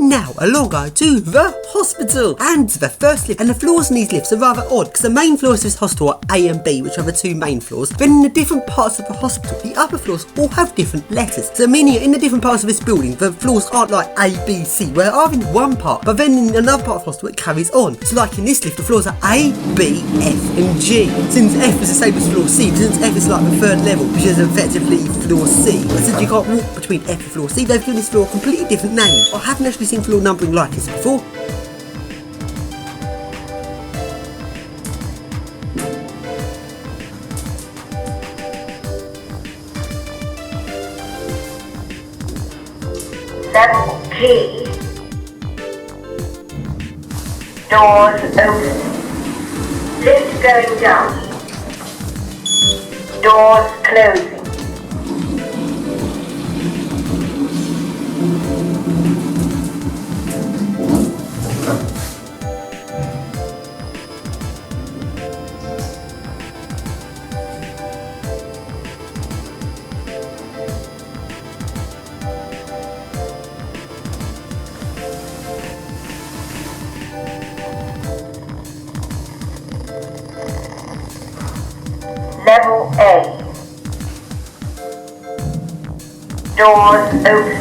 now along I to the hospital and the first lift, and the floors in these lifts are rather odd because the main floors of this hospital are A and B, which are the two main floors. Then in the different parts of the hospital, the upper floors all have different letters. So meaning in the different parts of this building, the floors aren't like A, B, C, where they are in one part, but then in another part of the hospital it carries on. So like in this lift, the floors are A, B, F and G. Since F is the same as floor C, since F is like the third level, which is effectively floor C, but since you can't walk between F and floor C, they've given this floor a completely different name. I haven't actually seen floor numbering like this before. Level P. Doors open. Lift going down. Doors closing. Level A. Doors open.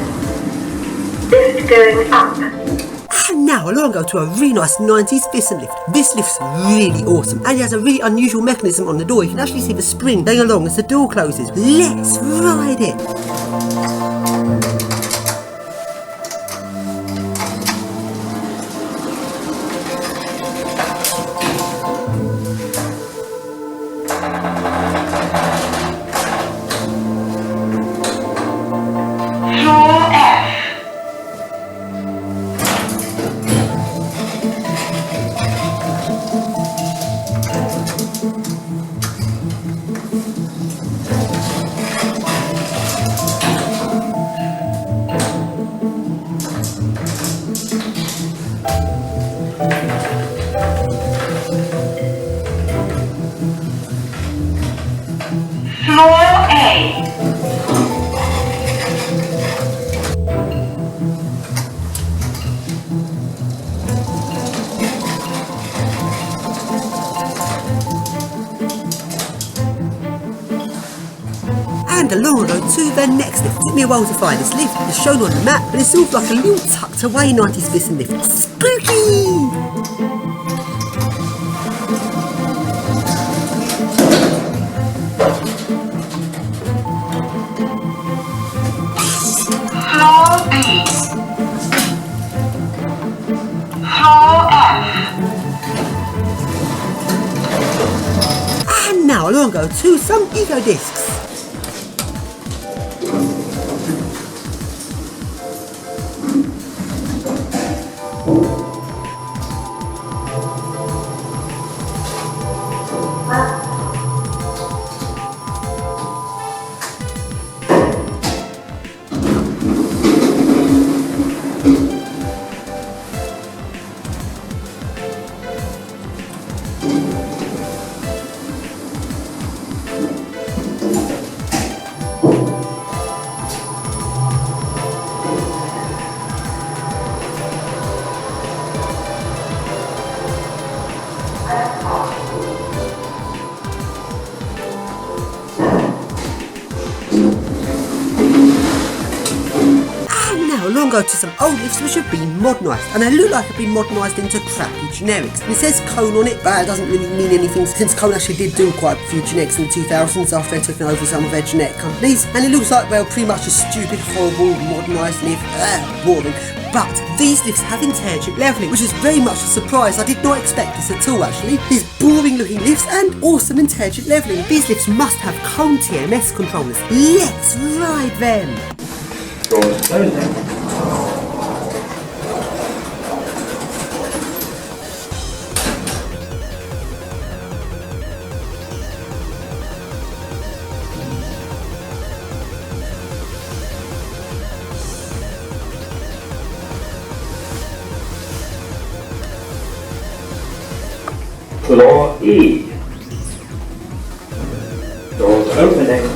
Lift going up. And now along I go to a really nice 90s piston lift. This lift's really awesome and it has a really unusual mechanism on the door. You can actually see the spring going along as the door closes. Let's ride it! Floor A. And along I go to the next lift. It took me a while to find this lift. It's shown on the map, but it's sort of like a little tucked away 90s piston lift. Spooky! Floor B. Floor F. And now along I go to some ego discs. Along go to some old lifts which have been modernised, and they look like they've been modernised into crappy generics. And it says Cone on it, but it doesn't really mean anything since Cone actually did do quite a few generics in the 2000s after they took over some of their generic companies, and it looks like they're pretty much a stupid, horrible, modernised lift. Boring. But these lifts have intelligent levelling, which is very much a surprise. I did not expect this at all actually. These boring looking lifts and awesome intelligent levelling. These lifts must have Cone TMS controllers. Let's ride them! Doors closing. Floor E. Doors opening.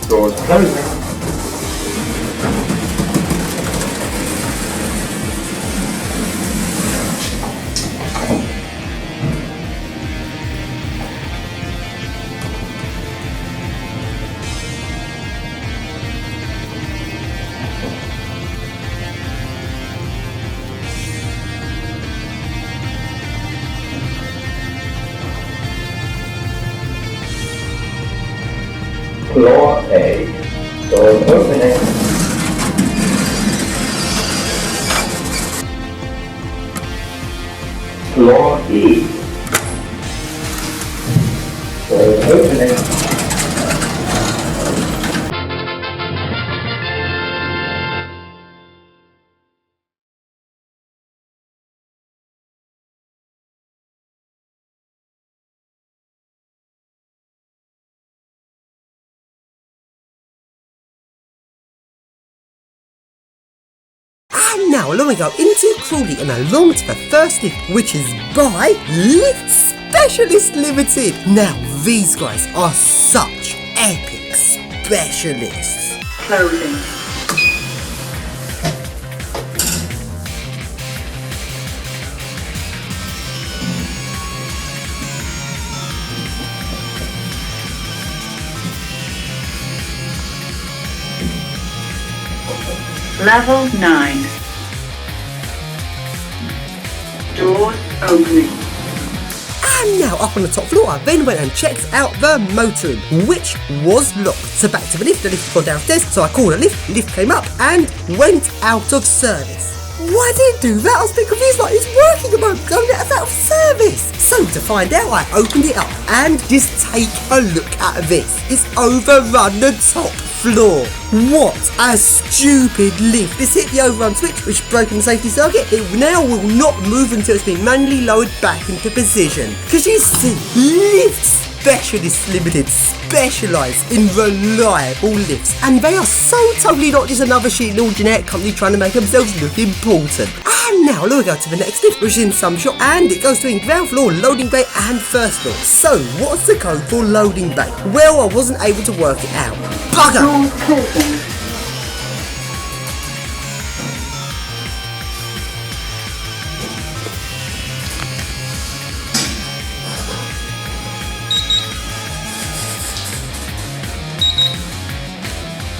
Doors closing. Floor A. Doors opening. Floor E. Doors opening. And now along we go into Crawley and along to the first lift, which is by Lift Specialist Limited. Now these guys are such epic specialists. Closing. Level 9. Doors opening. And now up on the top floor, I then went and checked out the motorroom, which was locked. So back to the lift had gone downstairs, so I called a lift came up and went out of service. Why did it do that? I was a bit confused, like it's working a moment ago and it's out of service. So to find out, I opened it up and just take a look at this. It's overrun the top floor. What a stupid lift. This hit the overrun switch, which broke in the safety circuit. It now will not move until it's been manually lowered back into position. Because you see, Lift Specialist Limited specialise in reliable lifts, and they are so totally not just another shitty little generic company trying to make themselves look important. And now let's go to the next lift, which is in some shop, and it goes between ground floor, loading bay and first floor. So what's the code for loading bay? Well, I wasn't able to work it out. Bugger! Doors closing.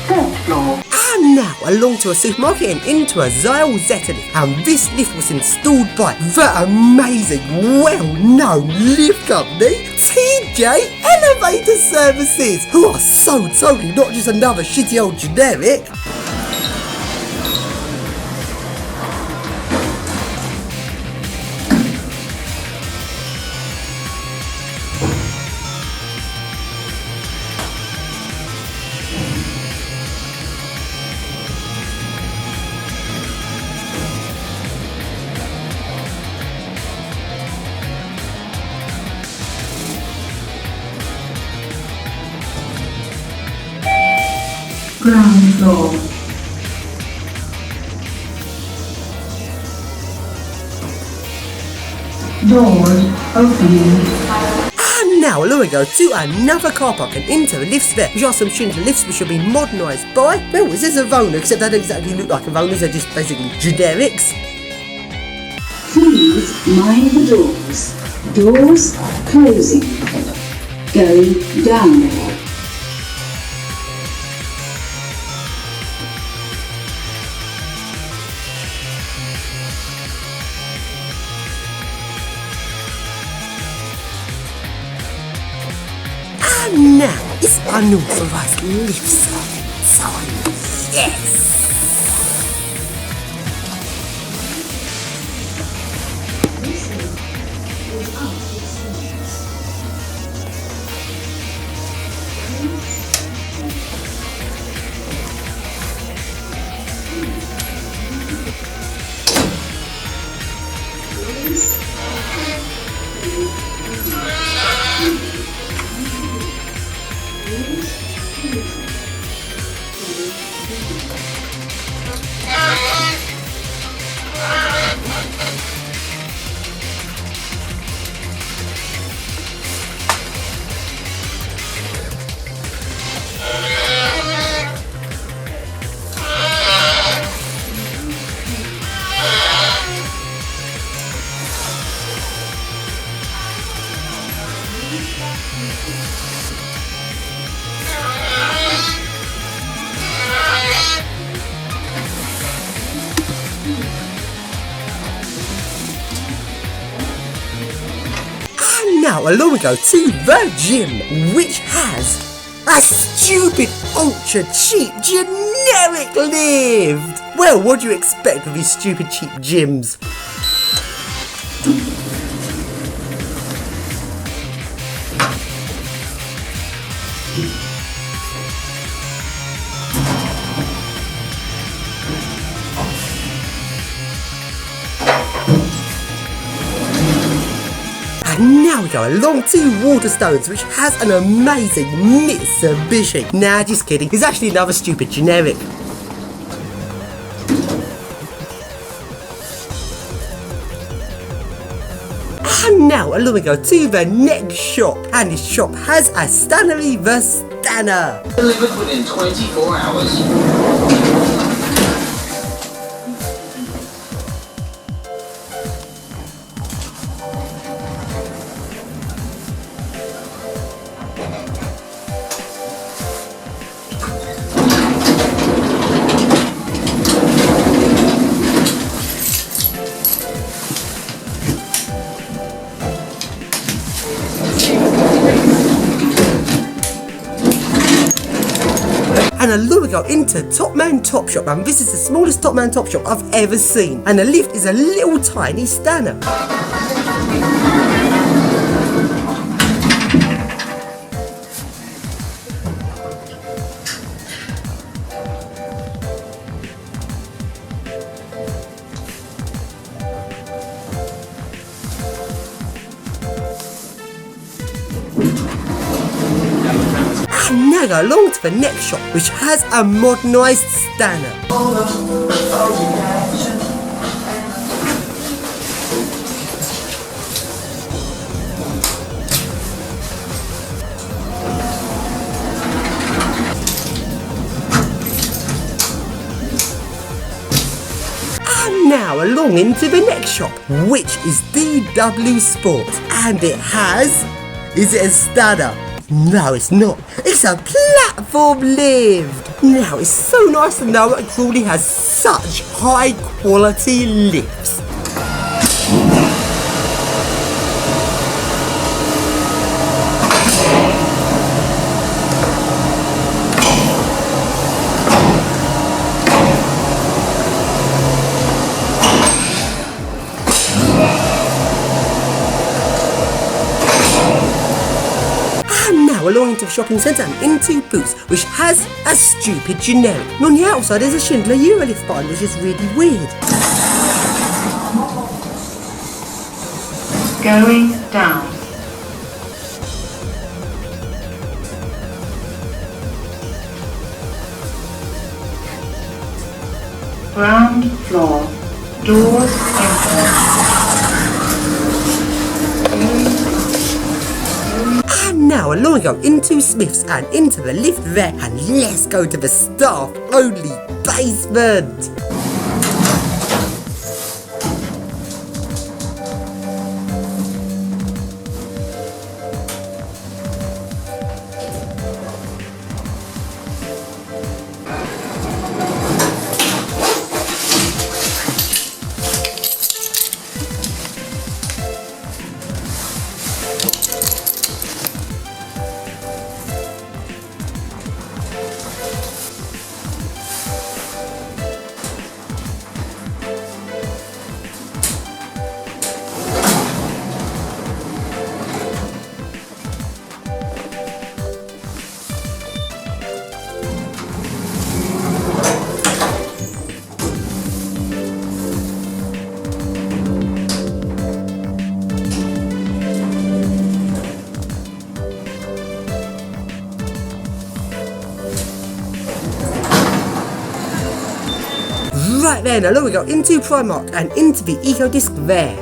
First floor. And now along to a supermarket and into a Zyle Zeta lift, and this lift was installed by the amazing, well-known lift company TJ Elevator Services, who are so totally not just another shitty old generic. Ground floor. Doors opening. And now along we go to another car park and into the lifts there, which are some Schindler lifts which have been modernised by, well, this is a Vona, except they don't exactly look like a Vona, they're just basically generics. Please mind the doors. Doors closing. Going down. And now it's unauthorised lift service time. Yes! now along we go to the gym, which has a stupid ultra cheap generic lift. Well, what do you expect with these stupid cheap gyms? And now we go along to Waterstones, which has an amazing Mitsubishi. Nah, just kidding. It's actually another stupid generic. And now along we go to the next shop. And this shop has a Stanley the Stanner. Delivered within 24 hours. And along we go into Top Man Top Shop, and this is the smallest Top Man Top Shop I've ever seen. And the lift is a little tiny Stanner. And now go along to the next shop, which has a modernised Stanner. And now along into the next shop, which is DW Sports, and it has... Is it a Stanner? No, it's not. It's a platform lift. Now, it's so nice to know that Crawley has such high quality lifts. Along into the shopping centre and into Boots, which has a stupid generic. And on the outside there's a Schindler Eurolift button, which is really weird. Going down. Ground floor. Doors open. And now along we go into Smith's and into the lift there, and let's go to the staff only basement. Right then, now we go into Primark and into the Eco Disc there.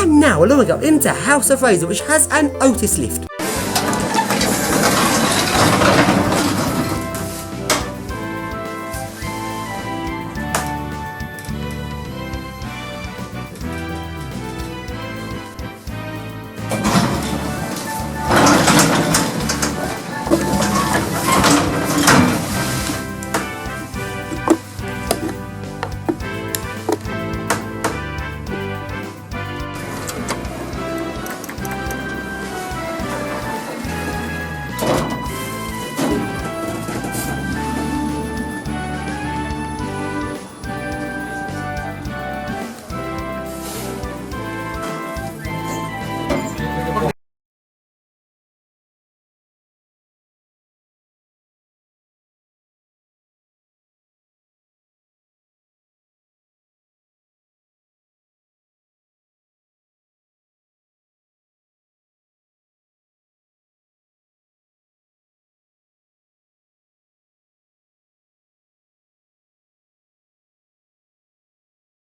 And now along we go into House of Razor, which has an Otis lift.